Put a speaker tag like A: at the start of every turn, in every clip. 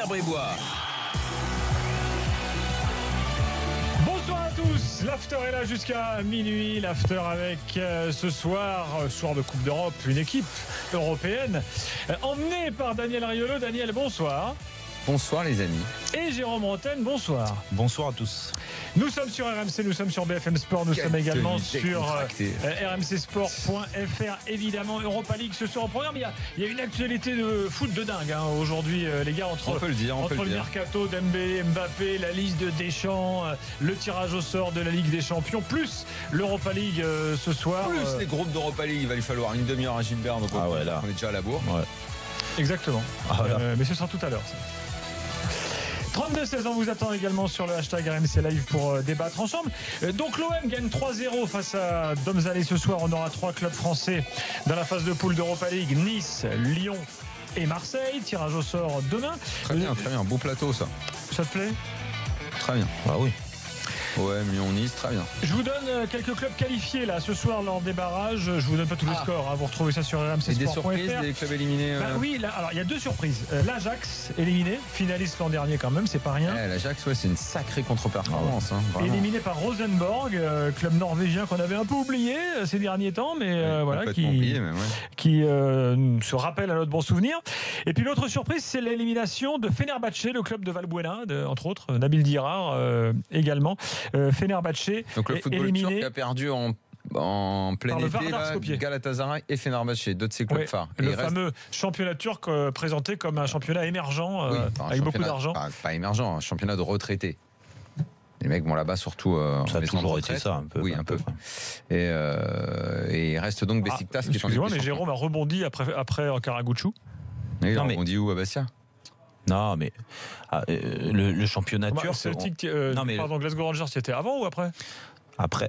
A: Brébois.
B: Bonsoir à tous, l'after est là jusqu'à minuit, l'after avec ce soir de Coupe d'Europe, une équipe européenne emmenée par Daniel Riolo. Daniel, bonsoir.
A: Bonsoir les amis.
B: Et Jérôme Rotten, bonsoir.
C: Bonsoir à tous.
B: Nous sommes sur RMC, nous sommes sur BFM Sport, nous sommes également sur rmcsport.fr. Évidemment, Europa League ce soir au programme. Il y a une actualité de foot de dingue aujourd'hui, les gars, entre le mercato d'Dembélé, Mbappé, la liste de Deschamps, le tirage au sort de la Ligue des Champions, plus l'Europa League ce soir.
A: Plus les groupes d'Europa League, il va lui falloir une demi-heure à Gilbert, donc on est déjà à la bourre.
C: Ouais.
B: Exactement. Mais ce sera tout à l'heure. 32-16 ans vous attend également sur le hashtag RMC Live pour débattre ensemble. Donc l'OM gagne 3-0 face à Domzalé ce soir. On aura 3 clubs français dans la phase de poule d'Europa League. Nice, Lyon et Marseille. Tirage au sort demain.
A: Très bien, beau plateau ça.
B: Ça te plaît?
A: Très bien.
C: Ah oui.
A: Ouais, Lyon, Nice, très bien.
B: Je vous donne quelques clubs qualifiés là ce soir lors des barrages. Je vous donne pas tous les scores, vous retrouvez ça sur rmcsport.fr.
A: Et des surprises, des clubs éliminés
B: Oui, là, alors il y a 2 surprises. L'Ajax éliminé, finaliste l'an dernier quand même, c'est pas rien.
A: L'Ajax, c'est une sacrée contre-performance.
B: Éliminé par Rosenborg, club norvégien qu'on avait un peu oublié ces derniers temps, mais voilà, qui se rappelle à notre bon souvenir. Et puis l'autre surprise, c'est l'élimination de Fenerbahçe, le club de Valbuena, entre autres, Nabil Dirar également. Fenerbahçe.
A: Donc le football
B: éliminé
A: turc a perdu en plein été Galatasaray et Fenerbahçe, deux de ses clubs phares.
B: Le fameux championnat turc présenté comme un championnat émergent avec beaucoup d'argent.
A: Pas émergent, un championnat de retraités. Les mecs vont là-bas surtout
C: ça a toujours été ça un peu.
A: Oui, un peu. Et il reste donc Beşiktaş qui est en
B: Excusez-moi, mais Jérôme a rebondi après Karaguçu.
A: Il a rebondi où, à Bastia?
C: Non, mais le championnat turc.
B: Pardon, Glasgow Rangers, c'était avant ou après?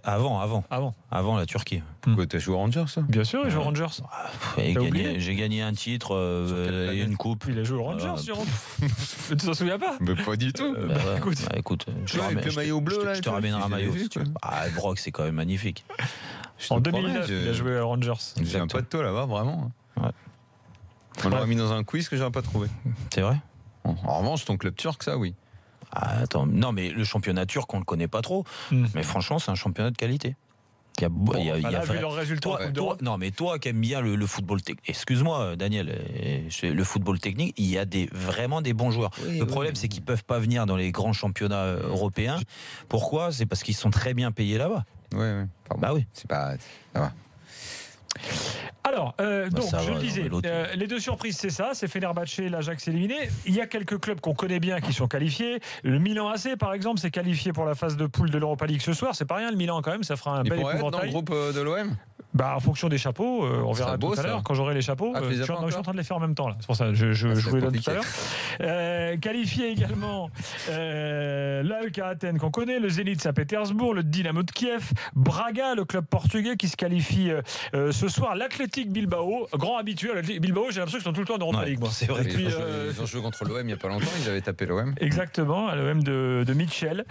C: Avant la Turquie.
A: T'as joué aux Rangers, ça?
B: Bien sûr, il joue aux Rangers.
C: J'ai gagné un titre et une coupe.
B: Il a joué aux Rangers, Jérôme. Tu t'en souviens pas?
A: Mais pas du tout.
C: Écoute,
A: avec le maillot bleu,
C: je te ramènerai un maillot. Brock, c'est quand même magnifique.
B: En 2009, il a joué aux Rangers.
A: J'ai un pote de toi là-bas, vraiment.
C: Ouais.
A: On l'aurait mis dans un quiz que j'aurais pas trouvé.
C: C'est vrai?
A: En revanche, ton club turc, ça, oui.
C: Attends, non, mais le championnat turc, on le connaît pas trop. Mais franchement, c'est un championnat de qualité.
B: Vu leurs résultats.
C: Non, mais toi qui aimes bien le football technique, excuse-moi Daniel, le football technique, il y a vraiment des bons joueurs. Le problème, c'est qu'ils peuvent pas venir dans les grands championnats européens. Pourquoi? C'est parce qu'ils sont très bien payés là-bas.
A: Oui.
C: Bah oui.
A: C'est pas. Ça va.
B: Alors, donc, je le disais, les 2 surprises, c'est ça, c'est Fenerbahçe et l'Ajax éliminé. Il y a quelques clubs qu'on connaît bien qui sont qualifiés. Le Milan AC, par exemple, s'est qualifié pour la phase de poule de l'Europa League ce soir. C'est pas rien, le Milan, quand même, ça fera un bel épouvantail.
A: Être dans le groupe de l'OM?
B: En fonction des chapeaux, on verra tout à l'heure quand j'aurai les chapeaux. Je suis en train de les faire en même temps là. C'est pour ça je vous les donne tout à l'heure. Qualifié également l'AEK Athènes qu'on connaît, le Zénith Saint-Pétersbourg, le Dynamo de Kiev, Braga, le club portugais qui se qualifie ce soir, l'Athletic Bilbao, grand habitué. Bilbao, j'ai l'impression qu'ils sont tout le temps en Europa League.
C: C'est vrai.
A: Ils ont joué contre l'OM il n'y a pas longtemps, ils avaient tapé l'OM.
B: Exactement, l'OM de Mitchell.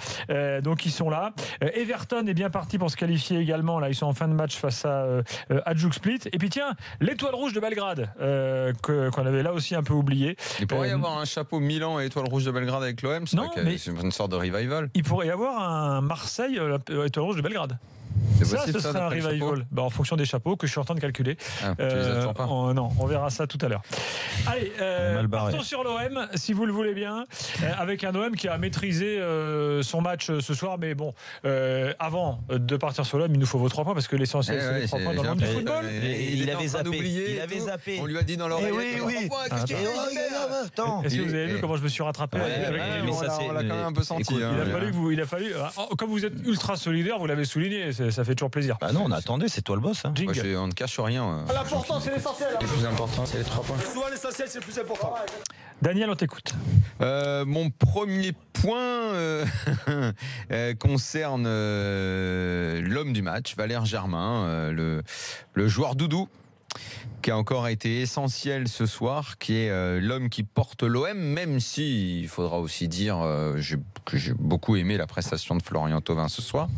B: Donc ils sont là. Everton est bien parti pour se qualifier également. Là, ils sont en fin de match face à Hajduk Split. Et puis tiens, l'Étoile Rouge de Belgrade qu'on avait là aussi un peu oublié. Il
A: pourrait y avoir un chapeau Milan et Étoile Rouge de Belgrade avec l'OM. C'est une sorte de revival.
B: Il pourrait y avoir un Marseille Étoile Rouge de Belgrade. Ça, ce serait un revival. En fonction des chapeaux que je suis en train de calculer.
A: Tu les attends pas.
B: Non, on verra ça tout à l'heure. Allez, partons sur l'OM, si vous le voulez bien, avec un OM qui a maîtrisé son match ce soir. Mais bon, avant de partir sur l'OM, il nous faut vos 3 points parce que l'essentiel, c'est les 3 points dans le monde du football.
C: Il avait zappé.
A: On lui a dit dans l'oreille.
C: Oui.
B: Est-ce que vous avez vu comment je me suis rattrapé?
A: On l'a quand même un peu senti.
B: Il a fallu, comme vous êtes ultra solidaire, vous l'avez souligné. Ça fait toujours plaisir.
C: Non, on attendait, c'est toi le boss.
A: Moi, on ne cache rien.
B: L'important, c'est l'essentiel.
D: Le plus important, c'est les 3 points.
B: Souvent, l'essentiel, c'est le plus important. Daniel, on t'écoute.
A: Mon premier point concerne l'homme du match, Valère Germain, le joueur doudou, qui a encore été essentiel ce soir, qui est l'homme qui porte l'OM, même si il faudra aussi dire que j'ai beaucoup aimé la prestation de Florian Thauvin ce soir.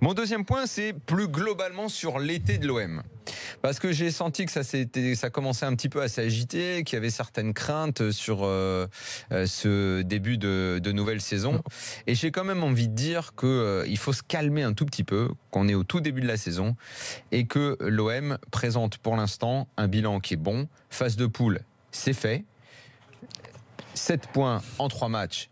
A: Mon deuxième point, c'est plus globalement sur l'été de l'OM. Parce que j'ai senti que ça commençait un petit peu à s'agiter, qu'il y avait certaines craintes sur ce début de nouvelle saison. Et j'ai quand même envie de dire qu'il faut se calmer un tout petit peu, qu'on est au tout début de la saison et que l'OM présente pour l'instant un bilan qui est bon. Phase de poule, c'est fait. 7 points en 3 matchs,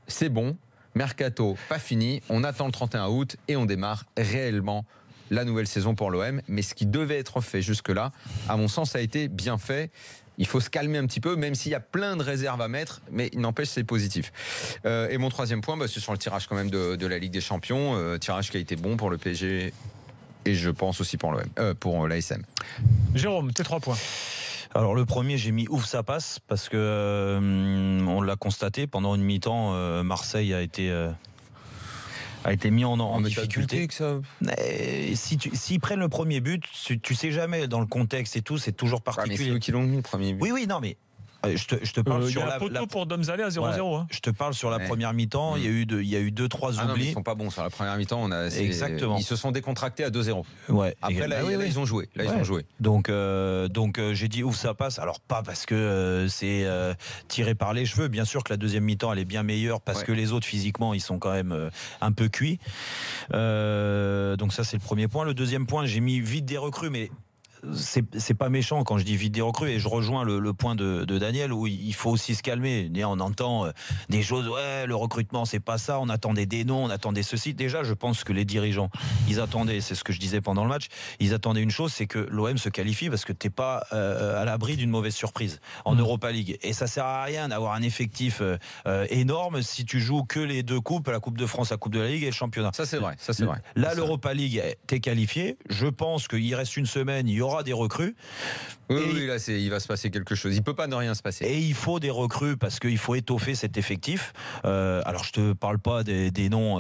A: c'est bon. Mercato, pas fini. On attend le 31 août et on démarre réellement la nouvelle saison pour l'OM. Mais ce qui devait être fait jusque-là, à mon sens, a été bien fait. Il faut se calmer un petit peu, même s'il y a plein de réserves à mettre, mais il n'empêche, c'est positif. Et mon troisième point, c'est sur le tirage quand même de la Ligue des Champions. Tirage qui a été bon pour le PSG et je pense aussi pour l'OM, pour l'ASM.
B: Jérôme, tes 3 points.
C: Alors le premier, j'ai mis ouf ça passe parce que on l'a constaté pendant une mi-temps, Marseille a été mis en difficulté.
A: Que ça...
C: S'ils prennent le premier but, tu sais jamais dans le contexte et tout, c'est toujours particulier.
A: Mais c'est eux qui l'ont mis le premier but.
C: Oui, non mais. Je te parle sur
B: la poteau pour Domzalé à 0-0.
C: Ouais, hein. Je te parle sur la première mi-temps. Il y a eu 2-3 oublis.
A: Non, ils sont pas bons sur la première mi-temps.
C: Exactement.
A: Ils se sont décontractés à 2-0.
C: Ouais.
A: Après là, ils ont joué. Ils ont joué.
C: Donc j'ai dit ouf ça passe. Alors pas parce que c'est tiré par les cheveux. Bien sûr que la deuxième mi-temps elle est bien meilleure parce que les autres physiquement ils sont quand même un peu cuits. Donc ça c'est le premier point. Le deuxième point, j'ai mis vite des recrues, mais c'est pas méchant quand je dis vite des recrues, et je rejoins le point de Daniel où il faut aussi se calmer. On entend des choses, ouais, le recrutement c'est pas ça, on attendait des noms, on attendait ceci. Déjà je pense que les dirigeants, ils attendaient, c'est ce que je disais pendant le match, ils attendaient une chose, c'est que l'OM se qualifie parce que t'es pas à l'abri d'une mauvaise surprise en Europa League, et ça sert à rien d'avoir un effectif énorme si tu joues que les 2 coupes, la Coupe de France, la Coupe de la Ligue et le championnat.
A: Ça c'est vrai.
C: Là l'Europa League, t'es qualifié, je pense qu'il reste une semaine, il y aura des recrues.
A: Oui, là il va se passer quelque chose. Il peut pas ne rien se passer.
C: Et il faut des recrues parce qu'il faut étoffer cet effectif. Alors je te parle pas des noms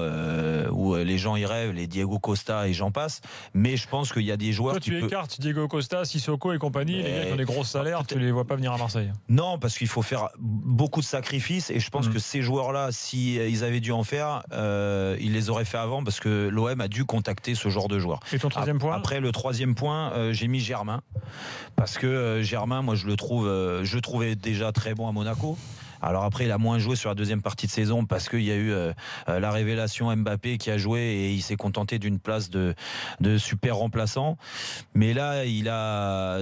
C: où les gens y rêvent, les Diego Costa et j'en passe, mais je pense qu'il y a des joueurs.
B: Toi, tu écartes Diego Costa, Sissoko et compagnie, les gars qui ont des gros salaires, tu les vois pas venir à Marseille.
C: Non, parce qu'il faut faire beaucoup de sacrifices, et je pense que ces joueurs-là, si ils avaient dû en faire, ils les auraient fait avant, parce que l'OM a dû contacter ce genre de joueurs.
B: Et ton troisième point ?
C: Après le troisième point, j'ai mis Germain, parce que Germain, moi je le trouvais déjà très bon à Monaco. Alors après, il a moins joué sur la deuxième partie de saison parce qu'il y a eu la révélation Mbappé qui a joué et il s'est contenté d'une place de super remplaçant. Mais là,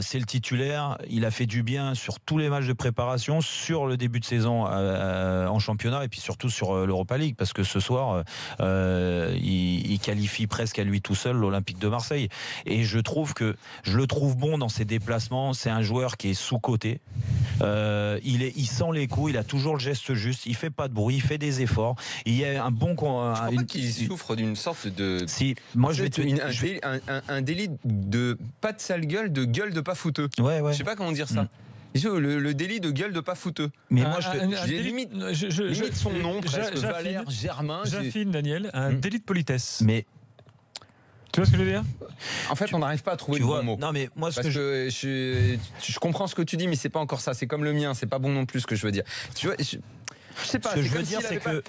C: c'est le titulaire. Il a fait du bien sur tous les matchs de préparation, sur le début de saison en championnat et puis surtout sur l'Europa League, parce que ce soir, il qualifie presque à lui tout seul l'Olympique de Marseille. Et je le trouve bon dans ses déplacements. C'est un joueur qui est sous-coté. Il sent les coups, il a toujours le geste juste, il fait pas de bruit, il fait des efforts, il y a un bon...
A: Je crois pas qu'il souffre d'une sorte de...
C: Si, moi je vais
A: un délit de pas de sale gueule, de gueule de pas fouteux.
C: Ouais.
A: Je sais pas comment dire ça. Le délit de gueule de pas fouteux.
C: Mais moi
A: j'ai limite son nom presque, Valère Germain.
B: J'affine Daniel, un délit de politesse.
C: Mais
B: tu vois ce que je veux dire ?
A: En fait, on n'arrive pas à trouver le bon mot.
C: Non, mais moi,
A: je comprends ce que tu dis, mais c'est pas encore ça. C'est comme le mien, c'est pas bon non plus ce que je veux dire. Tu vois, je sais pas.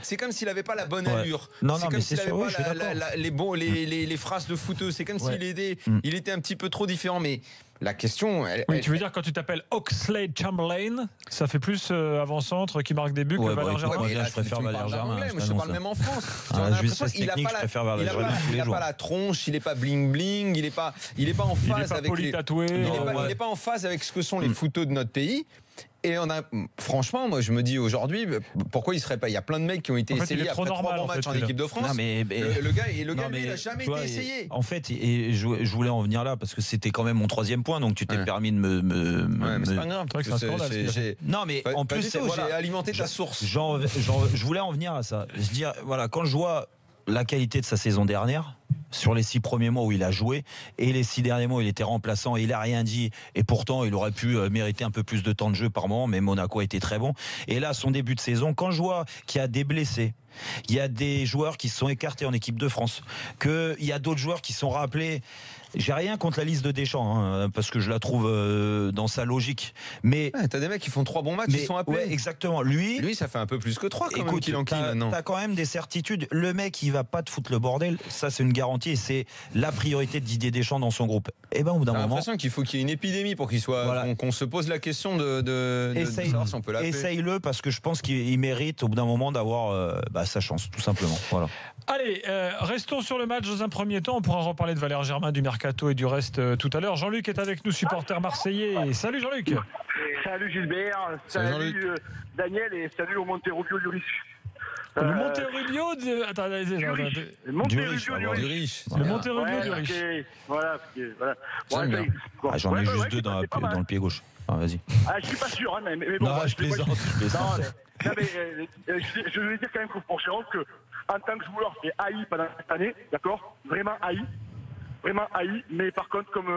A: C'est comme s'il avait pas la bonne allure.
C: C'est comme s'il avait
A: pas les phrases de footeux. C'est comme s'il était un petit peu trop différent. Mais la question...
B: tu veux dire quand tu t'appelles Oxlade-Chamberlain, ça fait plus avant-centre qui marque des buts que Valère Germain.
C: Je préfère Valère Germain.
A: Moi, je parle même en France.
C: Il
A: n'a pas la tronche, il n'est pas bling-bling, il n'est pas en phase avec
B: il
A: n'est pas en phase avec ce que sont les footeux de notre pays. Et franchement, moi je me dis aujourd'hui, pourquoi il serait pas? Il y a plein de mecs qui ont été essayés après 3 bons matchs en équipe de France. Le gars, lui, il n'a jamais été essayé.
C: En fait, et je voulais en venir là parce que c'était quand même mon troisième point, donc tu t'es permis de
A: mais c'est pas grave.
B: C'est un scandale.
C: Non, mais en plus,
A: j'ai alimenté ta source.
C: Je voulais en venir à ça. Je veux dire, voilà, quand je vois la qualité de sa saison dernière, sur les 6 premiers mois où il a joué et les 6 derniers mois où il était remplaçant et il a rien dit, et pourtant il aurait pu mériter un peu plus de temps de jeu par moment, mais Monaco a été très bon. Et là, son début de saison, quand je vois qu'il y a des blessés, il y a des joueurs qui se sont écartés en équipe de France, qu'il y a d'autres joueurs qui sont rappelés, J'ai rien contre la liste de Deschamps, hein, parce que je la trouve dans sa logique. Mais
A: t'as des mecs qui font 3 bons matchs, ils sont appelés.
C: Ouais, exactement. Lui,
A: ça fait un peu plus que 3 quand même qu'il enquille maintenant.
C: T'as quand même des certitudes. Le mec, il va pas te foutre le bordel. Ça, c'est une garantie et c'est la priorité de Didier Deschamps dans son groupe. Et ben, au bout d'un moment.
A: J'ai l'impression qu'il faut qu'il y ait une épidémie pour qu'il soit, qu'on se pose la question de savoir si on peut l'appeler.
C: Essaye-le parce que je pense qu'il mérite au bout d'un moment d'avoir sa chance, tout simplement. Voilà.
B: Allez, restons sur le match dans un premier temps. On pourra reparler de Valère Germain, du mercato et du reste tout à l'heure. Jean-Luc est avec nous, supporter marseillais. Salut Jean-Luc.
D: Salut Gilbert, salut Daniel et salut au Monterugio du Riche.
B: Le Monterugio du... Attends,
D: le Monterugio du Riche.
B: Le Monterugio du Riche.
D: Voilà.
C: J'en ai juste 2 dans le pied gauche. Vas-y.
D: Je suis pas sûr, mais bon.
C: Non, je plaisante.
D: Je voulais dire quand même pour Jérôme que en tant que joueur, c'est haï pendant cette année, d'accord, vraiment haï, mais par contre, comme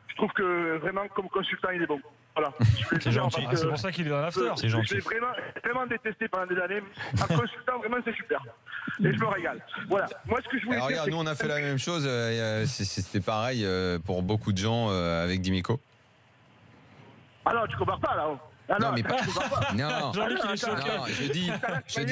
D: je trouve que vraiment comme consultant, il est bon. Voilà.
B: C'est gentil. C'est pour ça qu'il est dans l'after.
C: C'est gentil.
D: J'ai vraiment détesté pendant des années. En consultant, vraiment, c'est super. Et je me régale. Voilà. Moi, ce que je voulais dire.
A: Regarde, nous, on a fait la même chose. C'était pareil pour beaucoup de gens avec Dimico.
D: Ah non, tu compares pas là.
A: Non, mais pas. Non, je dis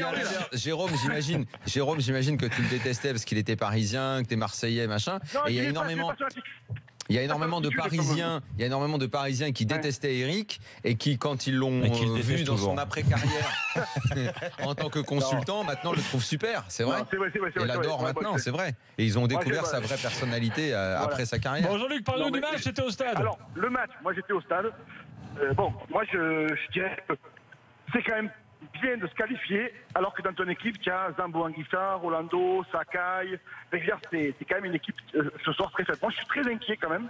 A: à l'inverse. Jérôme, j'imagine que tu le détestais parce qu'il était parisien, que t'es marseillais, machin. Et il y a énormément de Parisiens qui détestaient Eric et qui, quand ils l'ont vu dans son après-carrière en tant que consultant, maintenant le trouvent super. C'est vrai. Il l'adore maintenant, c'est vrai. Et ils ont découvert sa vraie personnalité après sa carrière.
B: Bon, Jean-Luc, parle-nous du match. J'étais au stade.
D: Alors, le match, moi j'étais au stade. Moi je dirais que c'est quand même bien de se qualifier, alors que dans ton équipe, tu as Zambo Anguissa, Rolando, Sakai. C'est quand même une équipe ce soir très faible. Moi, je suis très inquiet quand même,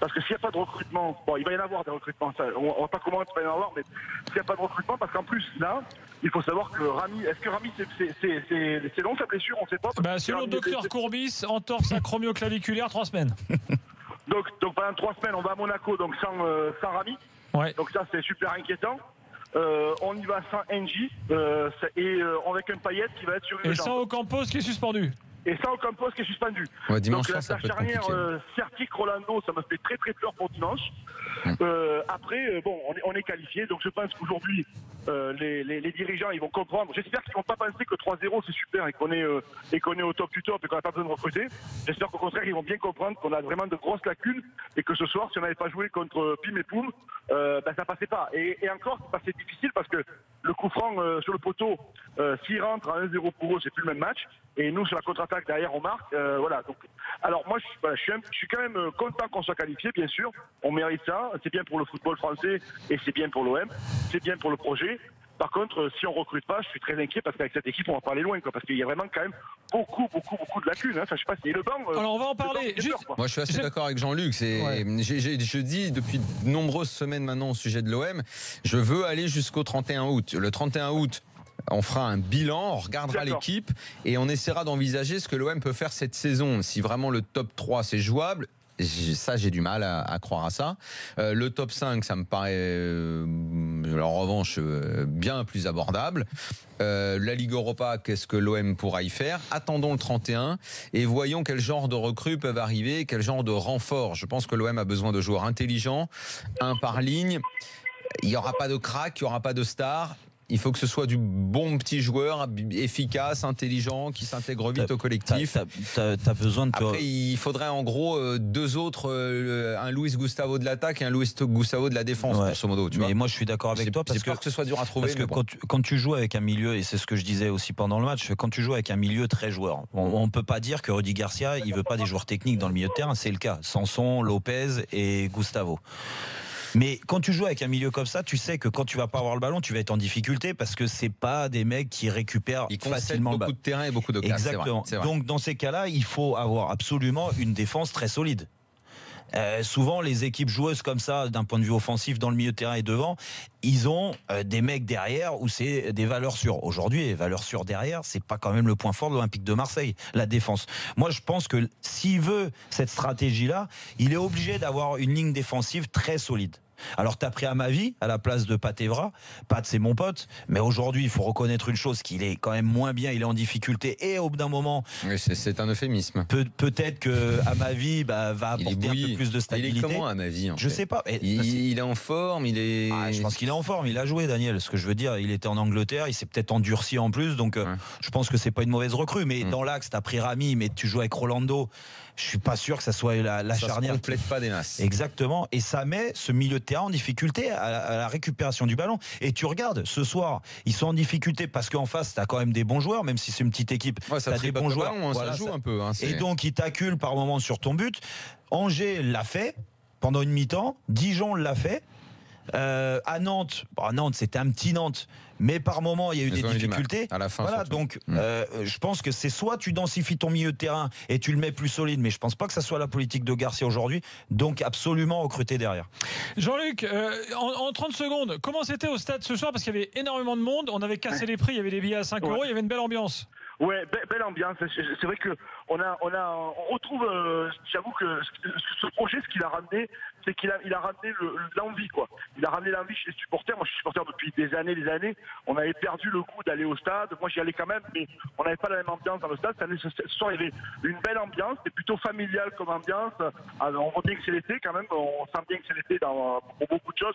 D: parce que s'il n'y a pas de recrutement, il va y en avoir des recrutements, ça, on ne va pas comment il va y en avoir, mais s'il n'y a pas de recrutement, parce qu'en plus, là, il faut savoir que Rami, est-ce que Rami, c'est long sa blessure, on ne sait pas.
B: Selon le docteur Courbis, entorse acromioclaviculaire, 3 semaines.
D: Donc pendant 3 semaines, on va à Monaco, donc sans Rami.
B: Ouais.
D: Donc ça, c'est super inquiétant. On y va sans NJ avec un Payet qui va être sur une
B: jambe. Et sans Ocampos qui est suspendu.
D: Et sans Ocampos qui est suspendu.
A: Ouais, dimanche
D: donc
A: soir,
D: la charnière Certic-Rolando, ça me fait très très peur pour dimanche. Après, on est qualifié, donc je pense qu'aujourd'hui, les dirigeants, ils vont comprendre. J'espère qu'ils ne vont pas penser que 3-0 c'est super et qu'on est au top du top et qu'on n'a pas besoin de recruter. J'espère qu'au contraire, ils vont bien comprendre qu'on a vraiment de grosses lacunes et que ce soir, si on n'avait pas joué contre Pim et Poum, ça passait pas. Et encore, c'est difficile parce que le coup franc sur le poteau, s'il rentre à 1-0 pour eux, c'est plus le même match. Et nous, sur la contre-attaque, derrière, on marque. Voilà. Donc, alors moi, je suis quand même content qu'on soit qualifié, bien sûr. On mérite ça. C'est bien pour le football français et c'est bien pour l'OM. C'est bien pour le projet. Par contre, si on recrute pas, je suis très inquiet parce qu'avec cette équipe, on va pas aller loin, parce qu'il y a vraiment quand même beaucoup de lacunes. Enfin, je sais pas si le banc.
B: Alors on va en parler.
A: Moi, je suis assez d'accord avec Jean-Luc. Je dis depuis de nombreuses semaines maintenant au sujet de l'OM, je veux aller jusqu'au 31 août. Le 31 août. On fera un bilan, on regardera l'équipe et on essaiera d'envisager ce que l'OM peut faire cette saison. Si vraiment le top 3 c'est jouable, ça j'ai du mal à croire à ça. Le top 5 ça me paraît en revanche bien plus abordable. La Ligue Europa, qu'est-ce que l'OM pourra y faire? Attendons le 31 et voyons quel genre de recrues peuvent arriver, quel genre de renfort. Je pense que l'OM a besoin de joueurs intelligents, un par ligne. Il n'y aura pas de crack, il n'y aura pas de star. Il faut que ce soit du bon petit joueur, efficace, intelligent, qui s'intègre vite au collectif.
C: T'as besoin de toi.
A: Après, il faudrait en gros 2 autres, un Luis Gustavo de l'attaque et un Luis Gustavo de la défense, grosso modo.
C: Mais moi, je suis d'accord avec toi
A: parce que ce soit dur à trouver.
C: Parce que quand tu joues avec un milieu, et c'est ce que je disais aussi pendant le match, quand tu joues avec un milieu très joueur, on ne peut pas dire que Rudy Garcia, il veut pas des joueurs techniques dans le milieu de terrain. C'est le cas. Sanson, Lopez et Gustavo. Mais quand tu joues avec un milieu comme ça, tu sais que quand tu vas pas avoir le ballon, tu vas être en difficulté parce que c'est pas des mecs qui récupèrent facilement
A: beaucoup de terrain et beaucoup de casse.
C: Exactement.
A: C'est vrai.
C: Donc dans ces cas-là, il faut avoir absolument une défense très solide. Souvent les équipes joueuses comme ça d'un point de vue offensif dans le milieu de terrain et devant, ils ont des mecs derrière où c'est des valeurs sûres. Aujourd'hui, les valeurs sûres derrière, c'est pas quand même le point fort de l'Olympique de Marseille, la défense. Moi je pense que s'il veut cette stratégie là, il est obligé d'avoir une ligne défensive très solide. Alors tu as pris Amavi à la place de Pat Evra. Pat, c'est mon pote, mais aujourd'hui il faut reconnaître une chose, qu'il est quand même moins bien, il est en difficulté et au bout d'un moment
A: oui, c'est un euphémisme.
C: Peut-être que Amavi va apporter un peu plus de stabilité.
A: Il est comment Amavi
C: Je sais pas.
A: Il est en forme,
C: je pense qu'il est en forme, il a joué, Daniel. Ce que je veux dire, il était en Angleterre, il s'est peut-être endurci en plus, donc je pense que c'est pas une mauvaise recrue, mais dans l'axe, tu as pris Rami, mais tu joues avec Rolando. Je suis pas sûr que ça soit la charnière.
A: Ça ne complète pas des masses.
C: Exactement. Et ça met ce milieu de terrain en difficulté à la récupération du ballon. Et tu regardes, ce soir, ils sont en difficulté parce qu'en face, tu as quand même des bons joueurs, même si c'est une petite équipe.
A: Ouais,
C: tu as des bons joueurs.
A: Ballon, ça joue un peu.
C: Et donc, ils t'acculent par moment sur ton but. Angers l'a fait pendant une mi-temps. Dijon l'a fait. À Nantes, Nantes c'était un petit Nantes, mais par moment il y a eu des difficultés.
A: À la fin,
C: voilà, donc je pense que c'est soit tu densifies ton milieu de terrain et tu le mets plus solide, mais je pense pas que ça soit la politique de Garcia aujourd'hui. Donc absolument recruter derrière.
B: Jean-Luc, en 30 secondes, comment c'était au stade ce soir? Parce qu'il y avait énormément de monde, on avait cassé les prix, il y avait des billets à 5 €, il y avait une belle ambiance.
D: Ouais, belle ambiance. C'est vrai que on retrouve. J'avoue que ce projet, ce qu'il a ramené, c'est qu'il a ramené l'envie, quoi. Il a ramené l'envie chez les supporters. Moi, je suis supporter depuis des années. On avait perdu le goût d'aller au stade. Moi, j'y allais quand même, mais on n'avait pas la même ambiance dans le stade. Ce soir, il y avait une belle ambiance. C'est plutôt familial comme ambiance. Alors, on voit bien que c'est l'été, quand même. On sent bien que c'est l'été pour beaucoup de choses.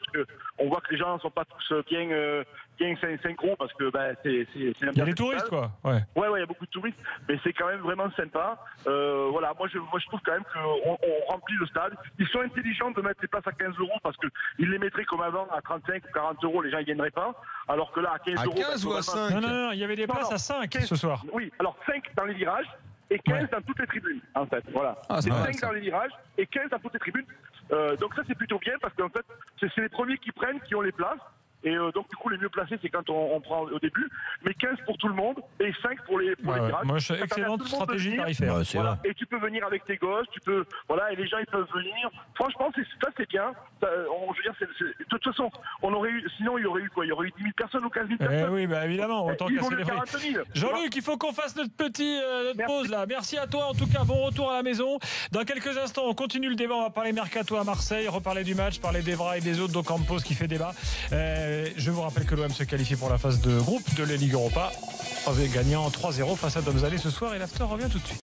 D: On voit que les gens ne sont pas tous bien synchro parce que c'est l'ambiance.
B: Il y a des touristes, quoi. Ouais,
D: il y a beaucoup de touristes, mais c'est quand même vraiment sympa. Voilà, moi je trouve quand même qu'on remplit le stade. Ils sont intelligents de mettre les places à 15 € parce qu'ils les mettraient comme avant à 35 ou 40 €, les gens ils viendraient pas. Alors que là, à 15 €.
A: À 15 ou à 5 ?
B: Non, il y avait des places à 5 ce soir.
D: Oui, alors 5 dans les virages et 15 dans toutes les tribunes, en fait. Voilà.
A: C'est
D: 5 dans les virages et 15 dans toutes les tribunes. Donc ça, c'est plutôt bien parce qu'en fait, c'est les premiers qui prennent, qui ont les places. Et donc, du coup, les mieux placés, c'est quand on prend au début. Mais 15 pour tout le monde et 5 pour les virages.
B: Moi, excellente stratégie tarifaire.
D: Voilà. Et tu peux venir avec tes gosses, voilà, et les gens, ils peuvent venir. Franchement, ça, c'est bien. Je veux dire, de toute façon, sinon, il y aurait eu quoi? Il y aurait eu 10 000 personnes ou 15 000 personnes.
B: Oui, évidemment, autant casser les prix. Jean-Luc, il faut qu'on fasse notre pause, là. Merci à toi, en tout cas, bon retour à la maison. Dans quelques instants, on continue le débat. On va parler mercato à Marseille, reparler du match, parler d'Evra et des autres, d'Ocampos qui fait débat. Je vous rappelle que l'OM se qualifie pour la phase de groupe de la Ligue Europa, gagnant 3-0 face à Domzalé ce soir, et l'after revient tout de suite.